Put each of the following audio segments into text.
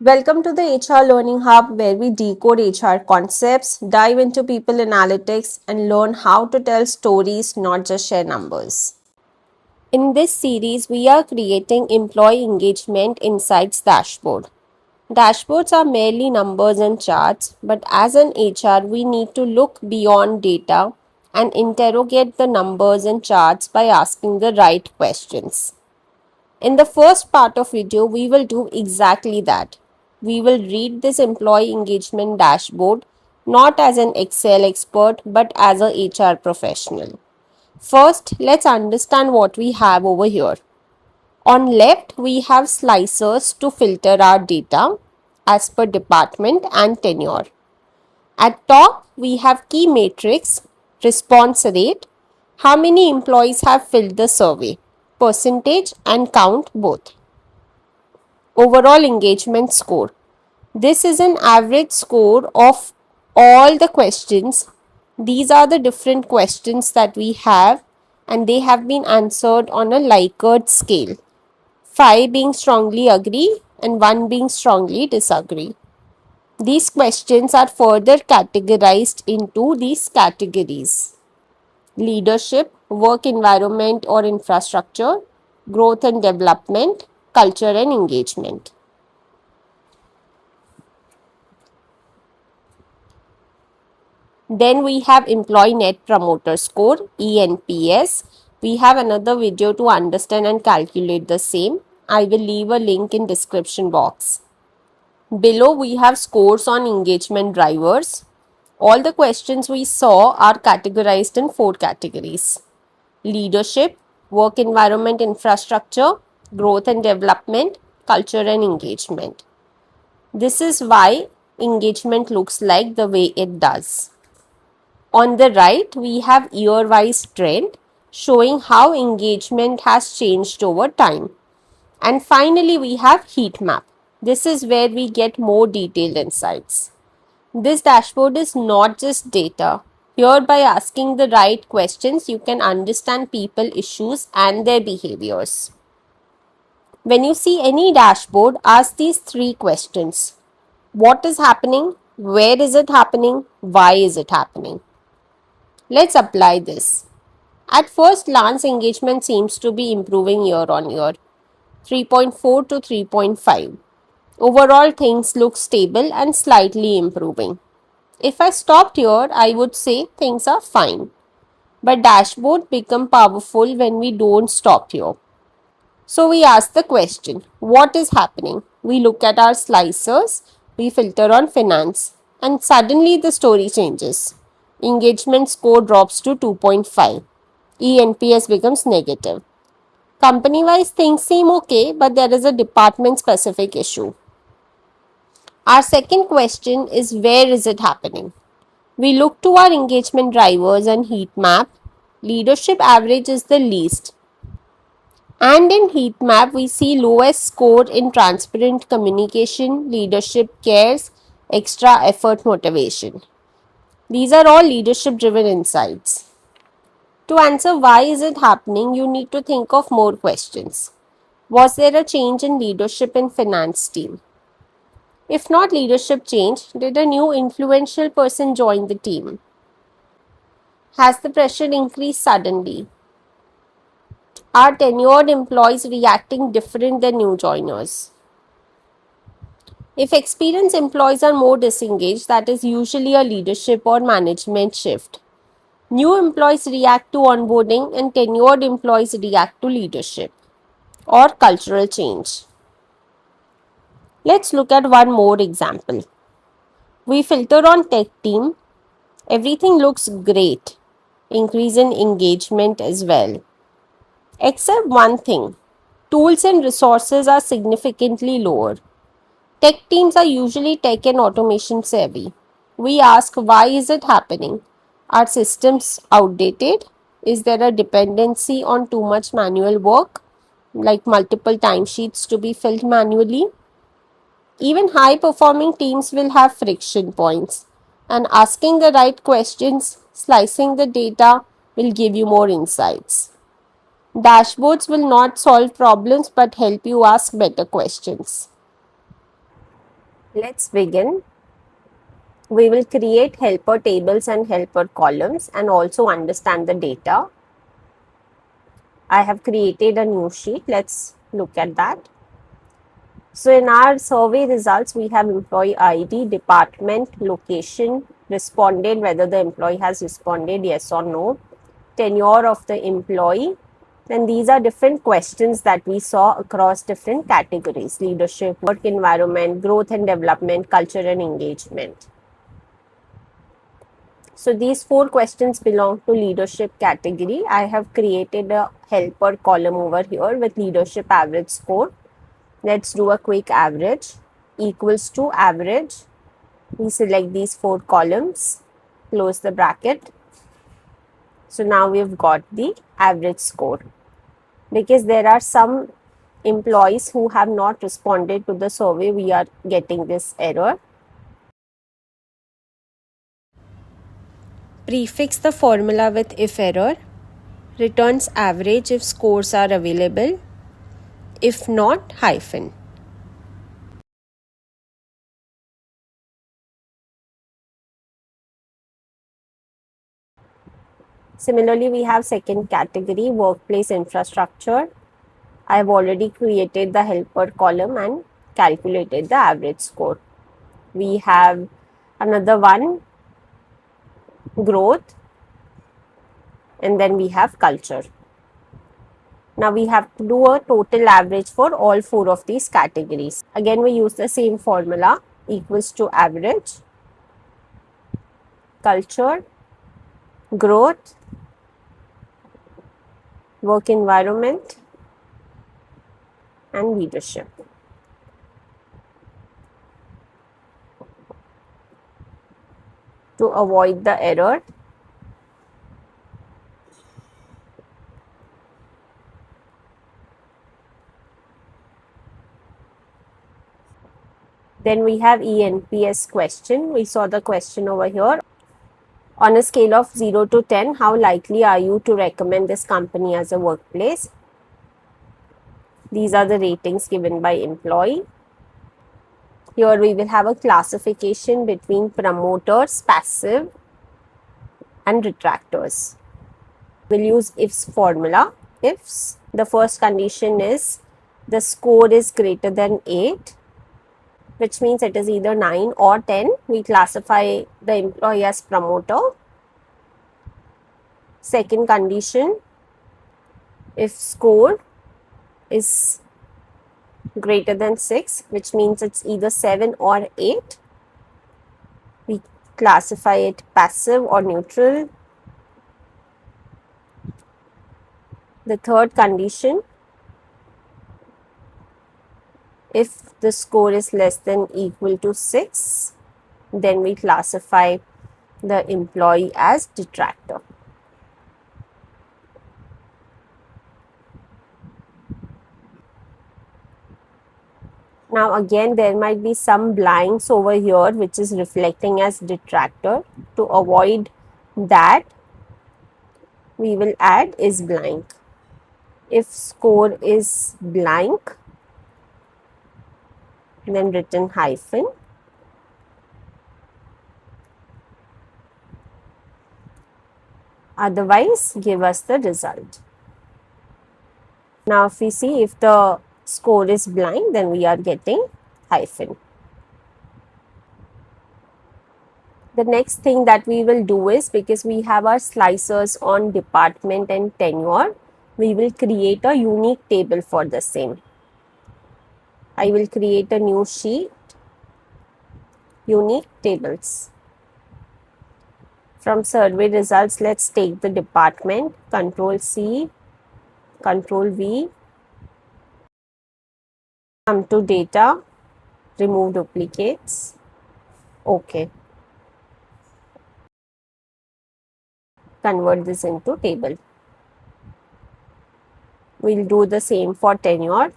Welcome to the HR Learning Hub, where we decode HR concepts, dive into people analytics, and learn how to tell stories, not just share numbers. In this series, we are creating Employee Engagement Insights Dashboard. Dashboards are merely numbers and charts, but as an HR, we need to look beyond data and interrogate the numbers and charts by asking the right questions. In the first part of video, we will do exactly that. We will read this employee engagement dashboard not as an Excel expert but as a HR professional. First, let's understand what we have over here. On left, we have slicers to filter our data as per department and tenure. At top, we have key matrix, response rate, how many employees have filled the survey, percentage and count both. Overall engagement score. This is an average score of all the questions. These are the different questions that we have and they have been answered on a Likert scale. 5 being strongly agree and 1 being strongly disagree. These questions are further categorized into these categories: leadership, work environment or infrastructure, growth and development, culture and engagement. Then we have Employee Net Promoter Score, ENPS. We have another video to understand and calculate the same. I will leave a link in description box. Below we have scores on engagement drivers. All the questions we saw are categorized in 4 categories: leadership, work environment infrastructure, growth and development, culture and engagement. This is why engagement looks like the way it does. On the right, we have year-wise trend showing how engagement has changed over time. And finally, we have heat map. This is where we get more detailed insights. This dashboard is not just data. Here, by asking the right questions, you can understand people, issues, and their behaviors. When you see any dashboard, ask these 3 questions: what is happening? Where is it happening? Why is it happening? Let's apply this. At first glance, engagement seems to be improving year on year, 3.4 to 3.5. Overall, things look stable and slightly improving. If I stopped here, I would say things are fine. But dashboard become powerful when we don't stop here. So we ask the question, what is happening? We look at our slicers, we filter on finance, and suddenly the story changes. Engagement score drops to 2.5. ENPS becomes negative. Company wise things seem okay, but there is a department specific issue. Our second question is, where is it happening? We look to our engagement drivers and heat map. Leadership average is the least. And in heat map, we see lowest score in transparent communication, leadership cares, extra effort motivation. These are all leadership driven insights. To answer why is it happening, you need to think of more questions. Was there a change in leadership in finance team? If not leadership change, did a new influential person join the team? Has the pressure increased suddenly? Are tenured employees reacting different than new joiners? If experienced employees are more disengaged, that is usually a leadership or management shift. New employees react to onboarding and tenured employees react to leadership or cultural change. Let's look at one more example. We filter on tech team. Everything looks great. Increase in engagement as well. Except one thing. Tools and resources are significantly lower. Tech teams are usually tech and automation savvy. We ask, why is it happening? Are systems outdated? Is there a dependency on too much manual work, like multiple timesheets to be filled manually? Even high performing teams will have friction points, and asking the right questions, slicing the data will give you more insights. Dashboards will not solve problems but help you ask better questions. Let's begin. We will create helper tables and helper columns and also understand the data. I have created a new sheet. Let's look at that. So in our survey results, we have employee ID, department, location, responded, whether the employee has responded yes or no, tenure of the employee. Then these are different questions that we saw across different categories: leadership, work environment, growth and development, culture and engagement. So these 4 questions belong to leadership category. I have created a helper column over here with leadership average score. Let's do a quick average equals to average. We select these 4 columns, close the bracket. So now we've got the average score. Because there are some employees who have not responded to the survey, we are getting this error. Prefix the formula with if error. Returns average if scores are available. If not, hyphen. Similarly, we have second category, workplace infrastructure. I have already created the helper column and calculated the average score. We have another one, growth, and then we have culture. Now we have to do a total average for all 4 of these categories. Again, we use the same formula, equals to average, culture, growth, work environment, and leadership. To avoid the error, then we have ENPS question. We saw the question over here. On a scale of 0 to 10, how likely are you to recommend this company as a workplace? These are the ratings given by employee. Here we will have a classification between promoters, passive, and retractors. We'll use ifs formula. Ifs, the first condition is the score is greater than 8, which means it is either 9 or 10. We classify the employee as promoter. Second condition, if score is greater than 6, which means it's either 7 or 8, we classify it passive or neutral. The third condition, if the score is less than equal to 6, then we classify the employee as detractor. Now again, there might be some blanks over here which is reflecting as detractor. To avoid that, we will add is blank. If score is blank, then written hyphen. Otherwise, give us the result. Now if we see if the score is blank, then we are getting hyphen. The next thing that we will do is, because we have our slicers on department and tenure, we will create a unique table for the same. I will create a new sheet, unique tables. From survey results, let's take the department, Control C, Control V, come to data, remove duplicates, OK. Convert this into table. We'll do the same for tenure.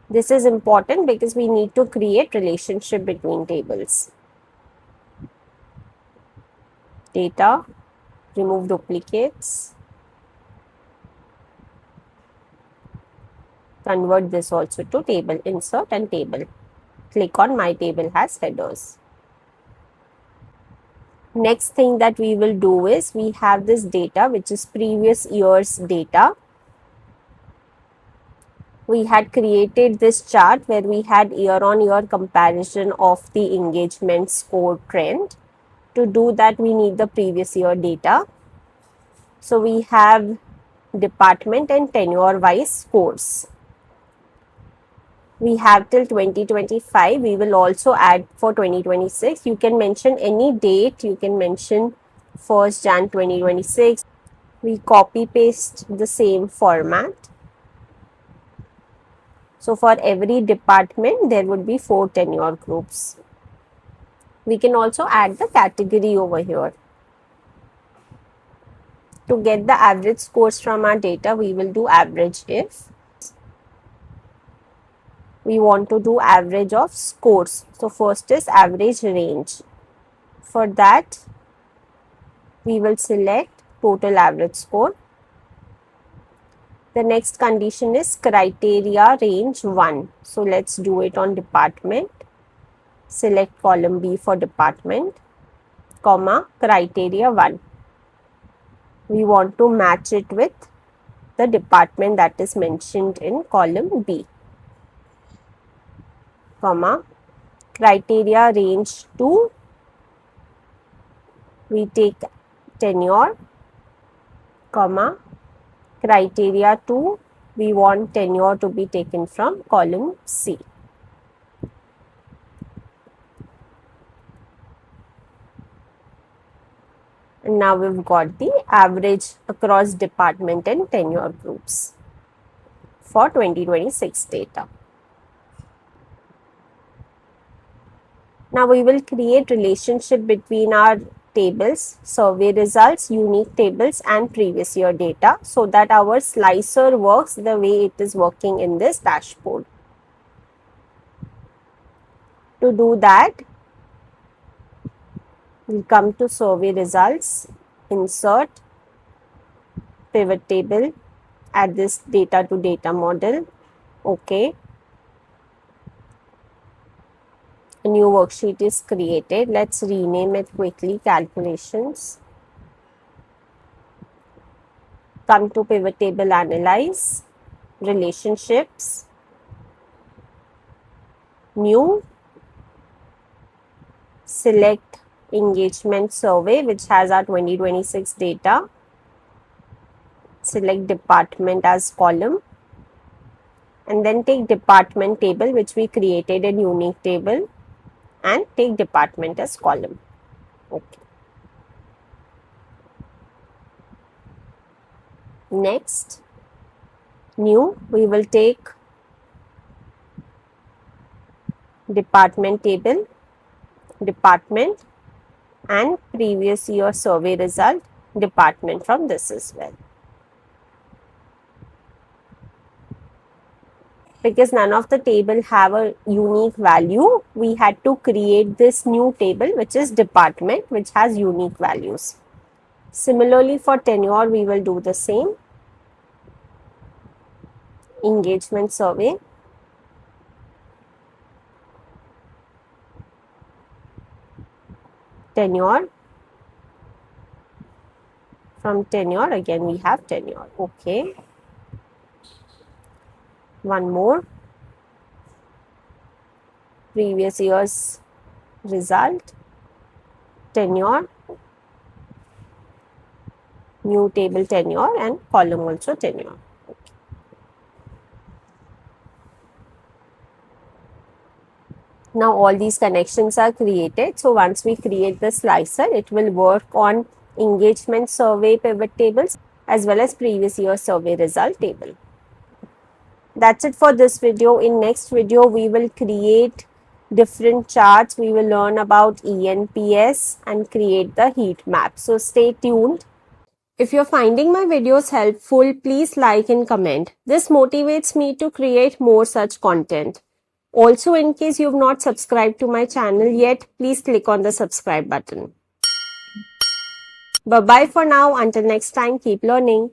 This is important because we need to create relationship between tables. Data, remove duplicates, convert this also to table, insert and table. Click on my table has headers. Next thing that we will do is we have this data which is previous year's data. We had created this chart where we had year on year comparison of the engagement score trend. To do that, we need the previous year data. So we have department and tenure wise scores. We have till 2025. We will also add for 2026. You can mention any date. You can mention 1st Jan 2026. We copy paste the same format. So for every department, there would be 4 tenure groups. We can also add the category over here. To get the average scores from our data, we will do average if. We want to do average of scores. So first is average range. For that, we will select total average score. The next condition is criteria range 1. So let's do it on department. Select column B for department, comma, criteria 1. We want to match it with the department that is mentioned in column B, comma, criteria range 2. We take tenure, comma, criteria 2. We want tenure to be taken from column C. And now we've got the average across department and tenure groups for 2026 data. Now we will create relationship between our tables, survey results, unique tables and previous year data so that our slicer works the way it is working in this dashboard. To do that, we'll come to survey results, insert, pivot table, add this data to data model, OK. A new worksheet is created. Let's rename it quickly, calculations. Come to pivot table, analyze, relationships, new, select engagement survey which has our 2026 data, select department as column and then take department table which we created in unique table and take department as column. Okay. Next, new, we will take department table, department and previous year survey result, department from this as well. Because none of the table have a unique value, we had to create this new table which is department which has unique values. Similarly for tenure, we will do the same. Engagement survey, tenure, from tenure again we have tenure. Okay. One more, previous year's result, tenure, new table tenure and column also tenure. Okay. Now all these connections are created. So once we create the slicer, it will work on engagement survey pivot tables as well as previous year survey result table. That's it for this video. In next video, we will create different charts. We will learn about ENPS and create the heat map. So stay tuned. If you're finding my videos helpful, please like and comment. This motivates me to create more such content. Also, in case you've not subscribed to my channel yet, please click on the subscribe button. Bye-bye for now. Until next time, keep learning.